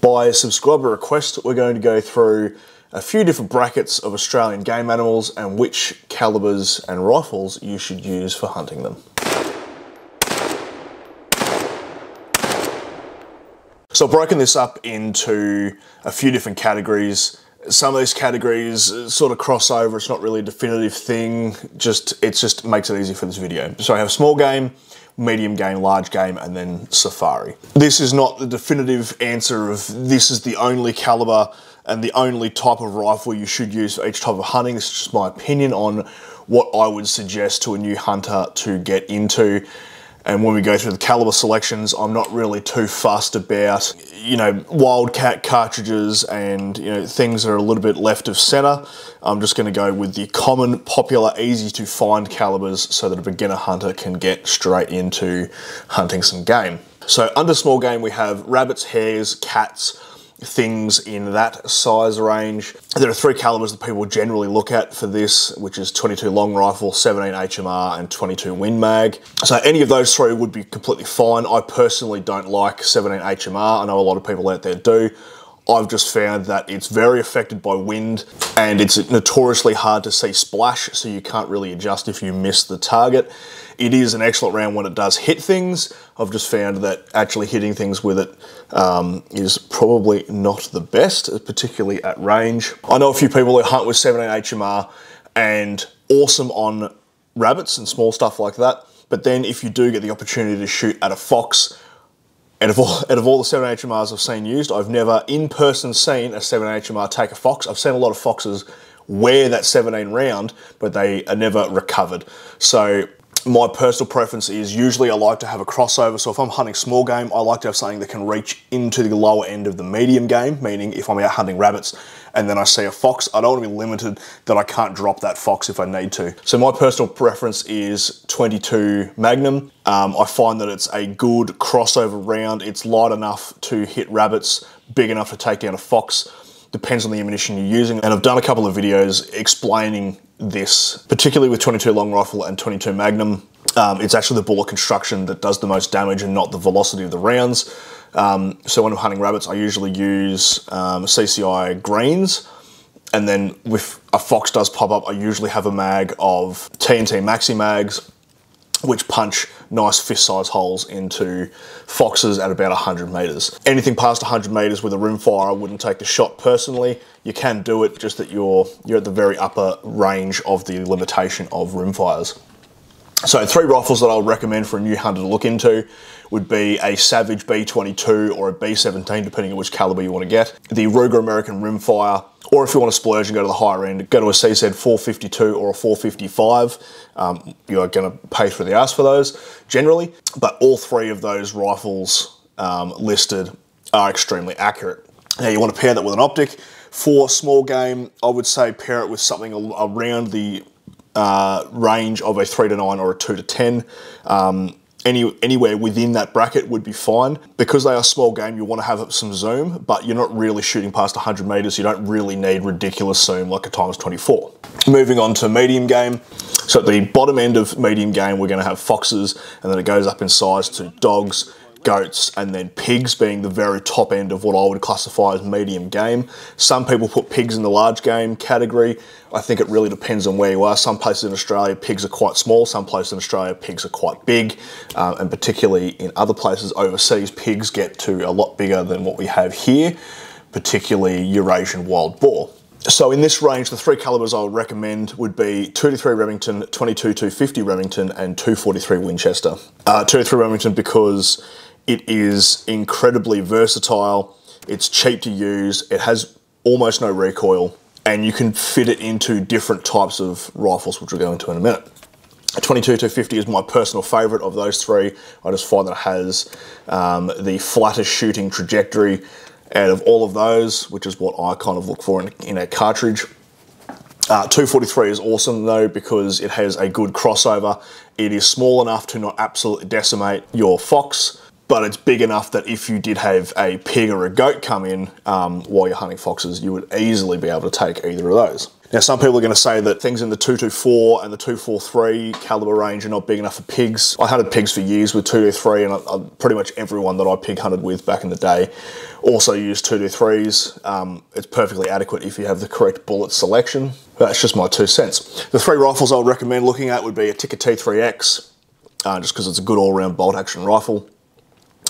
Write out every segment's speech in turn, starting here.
By subscriber request, we're going to go through a few different brackets of Australian game animals and which calibers and rifles you should use for hunting them. So I've broken this up into a few different categories. Some of these categories sort of cross over. It's not really a definitive thing. It just makes it easy for this video. So I have small game, medium game, large game, and then safari. This is not the definitive answer of this is the only caliber and the only type of rifle you should use for each type of hunting. It's just my opinion on what I would suggest to a new hunter to get into. And when we go through the caliber selections, I'm not really too fussed about, you know, wildcat cartridges and, you know, things that are a little bit left of center. I'm just going to go with the common, popular, easy to find calibers so that a beginner hunter can get straight into hunting some game. So under small game, we have rabbits, hares, cats, things in that size range. There are three calibers that people generally look at for this, which is 22 long rifle, 17 HMR, and 22 Win Mag. So any of those three would be completely fine. I personally don't like 17 HMR. I know a lot of people out there do. I've just found that it's very affected by wind and it's notoriously hard to see splash, so you can't really adjust if you miss the target. It is an excellent round when it does hit things. I've just found that actually hitting things with it is probably not the best, particularly at range. I know a few people who hunt with 17 HMR and awesome on rabbits and small stuff like that, but then if you do get the opportunity to shoot at a fox, out of all the 17 HMRs I've seen used, I've never in person seen a 17 HMR take a fox. I've seen a lot of foxes wear that 17 round, but they are never recovered. So my personal preference is usually I like to have a crossover. So if I'm hunting small game, I like to have something that can reach into the lower end of the medium game, meaning if I'm out hunting rabbits and then I see a fox, I don't want to be limited that I can't drop that fox if I need to. So my personal preference is 22 Magnum. I find that it's a good crossover round. It's light enough to hit rabbits, big enough to take down a fox. Depends on the ammunition you're using. And I've done a couple of videos explaining this, particularly with 22 long rifle and 22 Magnum. It's actually the bullet construction that does the most damage and not the velocity of the rounds. So when I'm hunting rabbits, I usually use CCI Greens. And then if a fox does pop up, I usually have a mag of TNT Maxi Mags, which punch nice fist-sized holes into foxes at about 100 meters. Anything past 100 meters with a rimfire, I wouldn't take the shot personally. You can do it, just that you're at the very upper range of the limitation of rimfires. So three rifles that I would recommend for a new hunter to look into would be a Savage B22 or a B17, depending on which caliber you want to get. The Ruger American rimfire, or if you want to splurge and go to the higher end, go to a CZ 452 or a 455. You're going to pay for the ass for those, generally. But all three of those rifles listed are extremely accurate. Now you want to pair that with an optic. For small game, I would say pair it with something around the range of a 3 to 9 or a 2 to 10. Anywhere within that bracket would be fine. Because they are small game, you want to have some zoom, but you're not really shooting past 100 meters. You don't really need ridiculous zoom like a ×24. Moving on to medium game. So at the bottom end of medium game, we're going to have foxes, and then it goes up in size to dogs, goats, and then pigs being the very top end of what I would classify as medium game. Some people put pigs in the large game category. I think it really depends on where you are. Some places in Australia, pigs are quite small. Some places in Australia, pigs are quite big. And particularly in other places overseas, pigs get to a lot bigger than what we have here, particularly Eurasian wild boar. So in this range, the three calibers I would recommend would be 223 Remington, 22-250 Remington, and 243 Winchester. 223 Remington because it is incredibly versatile, it's cheap to use, it has almost no recoil, and you can fit it into different types of rifles, which we'll go into in a minute. 22-250 is my personal favourite of those three. I just find that it has the flattest shooting trajectory out of all of those, which is what I kind of look for in a cartridge. 243 is awesome though because it has a good crossover. It is small enough to not absolutely decimate your fox, but it's big enough that if you did have a pig or a goat come in while you're hunting foxes, you would easily be able to take either of those. Now, some people are going to say that things in the 224 and the 243 caliber range are not big enough for pigs. I hunted pigs for years with 223, and pretty much everyone that I pig hunted with back in the day also used 223s. It's perfectly adequate if you have the correct bullet selection. That's just my 2 cents. The 3 rifles I would recommend looking at would be a Tikka T3x, just because it's a good all-round bolt-action rifle.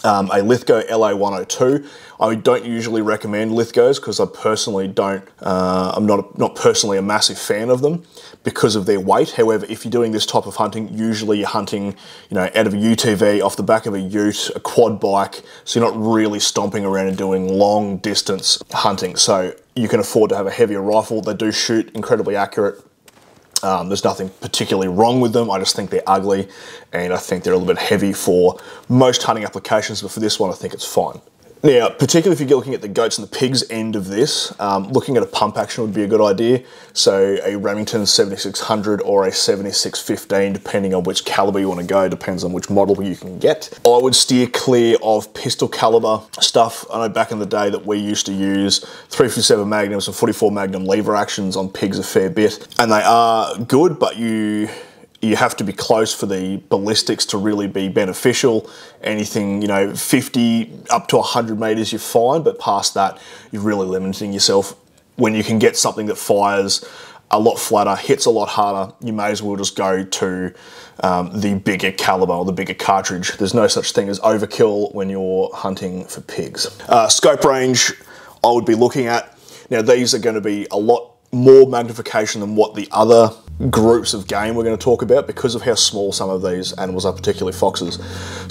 A Lithgow LA-102. I don't usually recommend Lithgows because I personally don't, I'm not personally a massive fan of them because of their weight. However, if you're doing this type of hunting, usually you're hunting, you know, out of a UTV, off the back of a ute, a quad bike, so you're not really stomping around and doing long distance hunting. So you can afford to have a heavier rifle. They do shoot incredibly accurate. There's nothing particularly wrong with them. I just think they're ugly, and I think they're a little bit heavy for most hunting applications, but for this one I think it's fine. Now, particularly if you're looking at the goats and the pigs end of this, looking at a pump action would be a good idea. So a Remington 7600 or a 7615, depending on which caliber you want to go, depends on which model you can get. I would steer clear of pistol caliber stuff. I know back in the day that we used to use 357 Magnums and 44 Magnum lever actions on pigs a fair bit, and they are good, but you have to be close for the ballistics to really be beneficial. Anything, you know, 50 up to 100 meters, you're fine, but past that, you're really limiting yourself. When you can get something that fires a lot flatter, hits a lot harder, you may as well just go to the bigger caliber or the bigger cartridge. There's no such thing as overkill when you're hunting for pigs. Scope range, I would be looking at. Now, these are going to be a lot more magnification than what the other groups of game we're going to talk about because of how small some of these animals are, particularly foxes.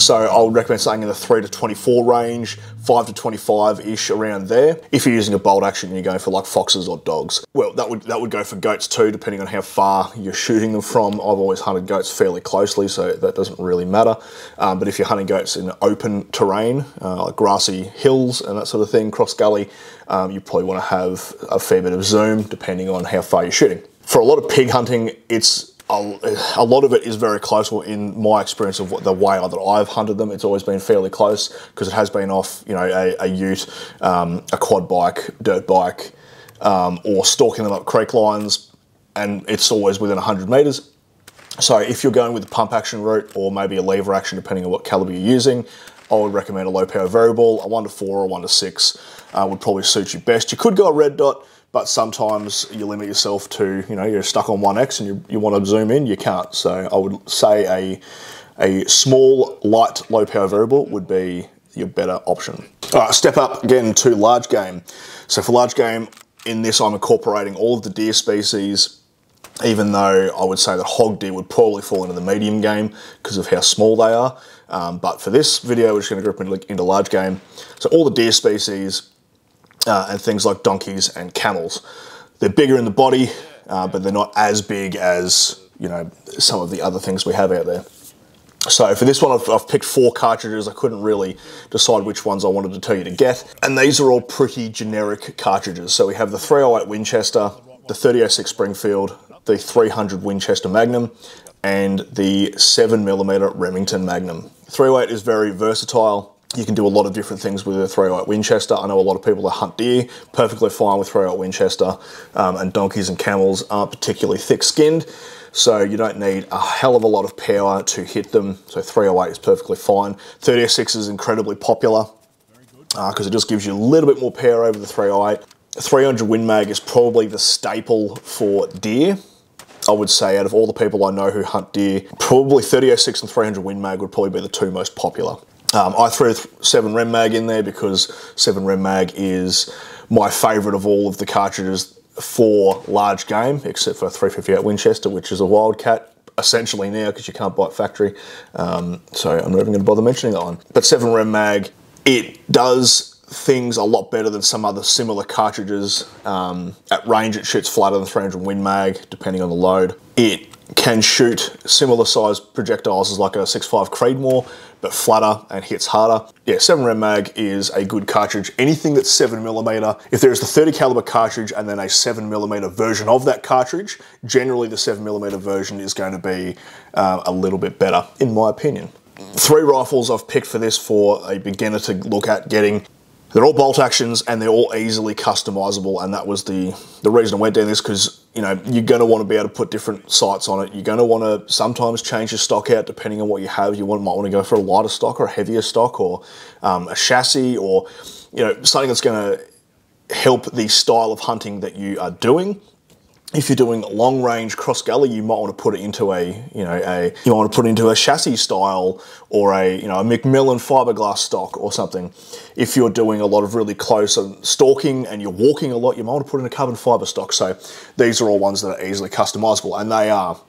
So I would recommend staying in the 3 to 24 range, 5 to 25-ish, around there. If you're using a bolt action and you're going for like foxes or dogs. Well, that would go for goats too, depending on how far you're shooting them from. I've always hunted goats fairly closely, so that doesn't really matter. But if you're hunting goats in open terrain, like grassy hills and that sort of thing, cross gully, you probably want to have a fair bit of zoom, depending on how far you're shooting. For a lot of pig hunting, a lot of it is very close. Well, in my experience of the way that I've hunted them, it's always been fairly close because it has been off, you know, a ute, a quad bike, dirt bike, or stalking them up creek lines, and it's always within 100 meters. So if you're going with the pump action route or maybe a lever action, depending on what caliber you're using, I would recommend a low power variable. A 1 to 4 or 1 to 6 would probably suit you best. You could go a red dot, but sometimes you limit yourself to, you know, you're stuck on 1x and you want to zoom in, you can't. So I would say a small, light, low power variable would be your better option. All right, step up again to large game. So for large game, in this I'm incorporating all of the deer species, even though I would say that hog deer would probably fall into the medium game because of how small they are. But for this video, we're just going to group into large game. So all the deer species, and things like donkeys and camels. They're bigger in the body, but they're not as big as, you know, some of the other things we have out there. So for this one, I've picked 4 cartridges. I couldn't really decide which ones I wanted to tell you to get. And these are all pretty generic cartridges. So we have the 308 Winchester, the 3006 Springfield, the 300 Winchester Magnum, and the 7mm Remington Magnum. 308 is very versatile. You can do a lot of different things with a 308 Winchester. I know a lot of people that hunt deer, perfectly fine with 308 Winchester, and donkeys and camels aren't particularly thick-skinned, so you don't need a hell of a lot of power to hit them, so 308 is perfectly fine. 3006 is incredibly popular because it just gives you a little bit more power over the 308. 300 Win Mag is probably the staple for deer. I would say out of all the people I know who hunt deer, probably 3006 and 300 Win Mag would probably be the 2 most popular. I threw 7 Rem Mag in there because 7 Rem Mag is my favourite of all of the cartridges for large game, except for 358 Winchester, which is a Wildcat, essentially now, because you can't buy it factory. So I'm not even going to bother mentioning that one. But 7 Rem Mag, it does things a lot better than some other similar cartridges. At range, it shoots flatter than 300 Win Mag, depending on the load. It can shoot similar sized projectiles as like a 6.5 Creedmoor, but flatter and hits harder. Yeah, 7 Rem Mag is a good cartridge. Anything that's 7mm, if there is the 30 caliber cartridge and then a 7mm version of that cartridge, generally the 7mm version is going to be a little bit better, in my opinion. 3 rifles I've picked for this for a beginner to look at getting. They're all bolt actions and they're all easily customizable, and that was the reason I went down this, because you know, you're going to want to be able to put different sights on it. You're going to want to sometimes change your stock out depending on what you have. You might want to go for a lighter stock or a heavier stock, or a chassis, or you know, something that's going to help the style of hunting that you are doing. If you're doing long range cross gully, you might want to put it into a chassis style, or a Macmillan fiberglass stock or something. If you're doing a lot of really close stalking and you're walking a lot, you might want to put in a carbon fiber stock. So these are all ones that are easily customizable, and they are.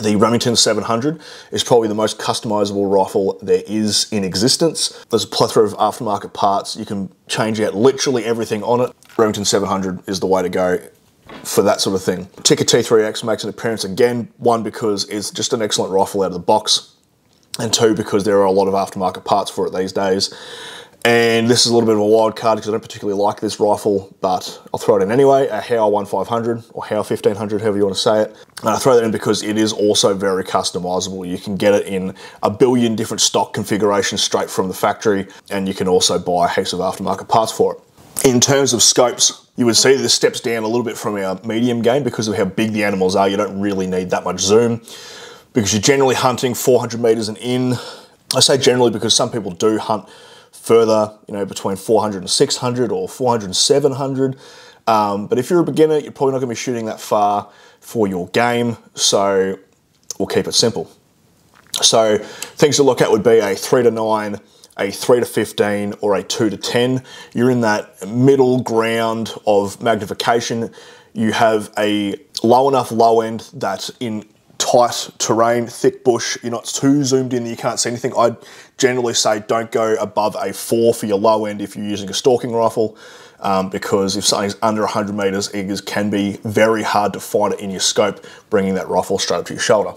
The Remington 700 is probably the most customizable rifle there is in existence. There's a plethora of aftermarket parts. You can change out literally everything on it. Remington 700 is the way to go for that sort of thing. Tikka T3x makes an appearance again, one because it's just an excellent rifle out of the box, and two because there are a lot of aftermarket parts for it these days. And this is a little bit of a wild card because I don't particularly like this rifle, but I'll throw it in anyway. A Howe 1500 or Howe 1500, however you want to say it. And I throw that in because it is also very customizable. You can get it in a billion different stock configurations straight from the factory, and you can also buy a heaps of aftermarket parts for it. In terms of scopes, you would see this steps down a little bit from our medium game because of how big the animals are. You don't really need that much zoom because you're generally hunting 400 meters and in. I say generally because some people do hunt further, you know, between 400 and 600 or 400 and 700. But if you're a beginner, you're probably not going to be shooting that far for your game. So we'll keep it simple. So things to look at would be a 3 to 9, a 3 to 15, or a 2 to 10. You're in that middle ground of magnification. You have a low enough low end that in tight terrain, thick bush, you're not too zoomed in that you can't see anything. I'd generally say don't go above a 4 for your low end if you're using a stalking rifle, because if something's under 100 meters, it can be very hard to find it in your scope, bringing that rifle straight up to your shoulder.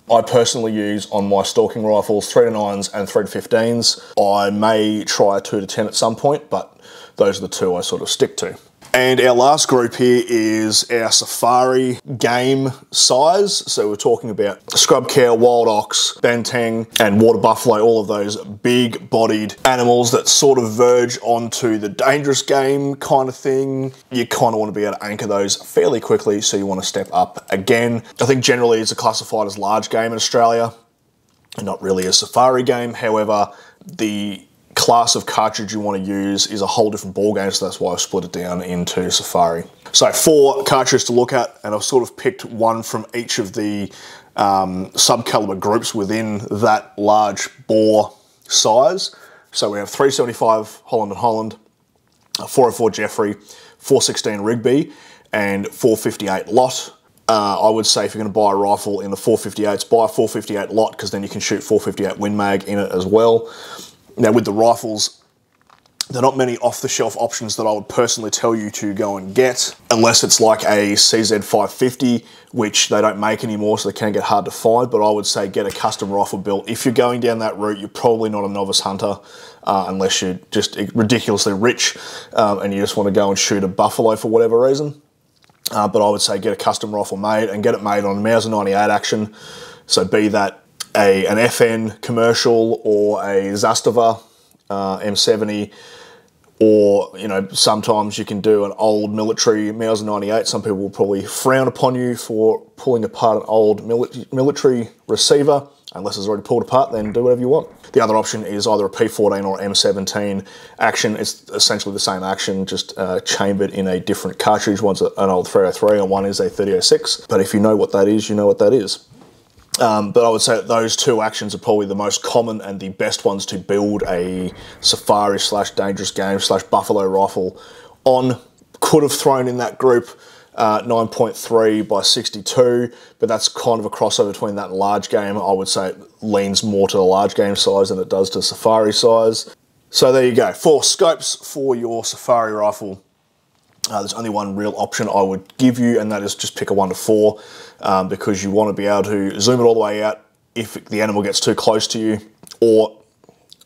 I personally use on my stalking rifles 3 to 9s and 3 to 15s. I may try a 2 to 10 at some point, but those are the two I sort of stick to. And our last group here is our safari game size. So we're talking about scrub cow, wild ox, banteng, and water buffalo, all of those big bodied animals that sort of verge onto the dangerous game kind of thing. You kind of want to be able to anchor those fairly quickly, so you want to step up again. I think generally it's classified as large game in Australia and not really a safari game. However, the class of cartridge you want to use is a whole different ball game, so that's why I've split it down into safari. So 4 cartridges to look at, and I've sort of picked one from each of the sub-caliber groups within that large bore size. So we have 375 Holland & Holland, 404 Jeffrey, 416 Rigby, and 458 Lot. I would say if you're going to buy a rifle in the 458s, buy a 458 Lot, because then you can shoot 458 Win Mag in it as well. Now with the rifles, there are not many off-the-shelf options that I would personally tell you to go and get, unless it's like a CZ550, which they don't make anymore, so they can get hard to find. But I would say get a custom rifle built. If you're going down that route, you're probably not a novice hunter, unless you're just ridiculously rich and you just want to go and shoot a buffalo for whatever reason. But I would say get a custom rifle made, and get it made on Mauser 98 action. So be that an FN commercial or a Zastava M70, or sometimes you can do an old military Mauser 98. Some people will probably frown upon you for pulling apart an old military receiver. Unless it's already pulled apart, then do whatever you want. The other option is either a P14 or M17 action. It's essentially the same action, just chambered in a different cartridge. One's an old 303 and one is a 3006. But if you know what that is, you know what that is. But I would say that those two actions are probably the most common and the best ones to build a safari / dangerous game / buffalo rifle on. Could have thrown in that group 9.3 by 62, but that's kind of a crossover between that and large game. I would say it leans more to the large game size than it does to safari size. So there you go, 4 scopes for your safari rifle. There's only one real option I would give you, and that is just pick a 1 to 4, because you want to be able to zoom it all the way out if the animal gets too close to you, or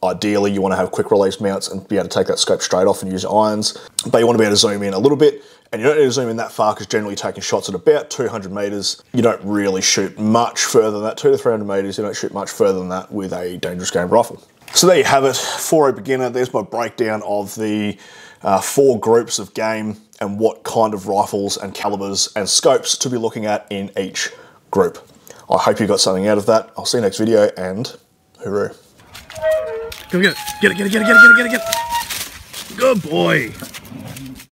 ideally you want to have quick release mounts and be able to take that scope straight off and use your irons. But you want to be able to zoom in a little bit, and you don't need to zoom in that far because generally you're taking shots at about 200 meters. You don't really shoot much further than that, 200 to 300 meters. You don't shoot much further than that with a dangerous game rifle. So there you have it, for a beginner. There's my breakdown of the 4 groups of game and what kind of rifles and calibers and scopes to be looking at in each group. I hope you got something out of that. I'll see you next video, and hooroo. Go get it. Get it, get it, get it, get it, get it, get it. Good boy.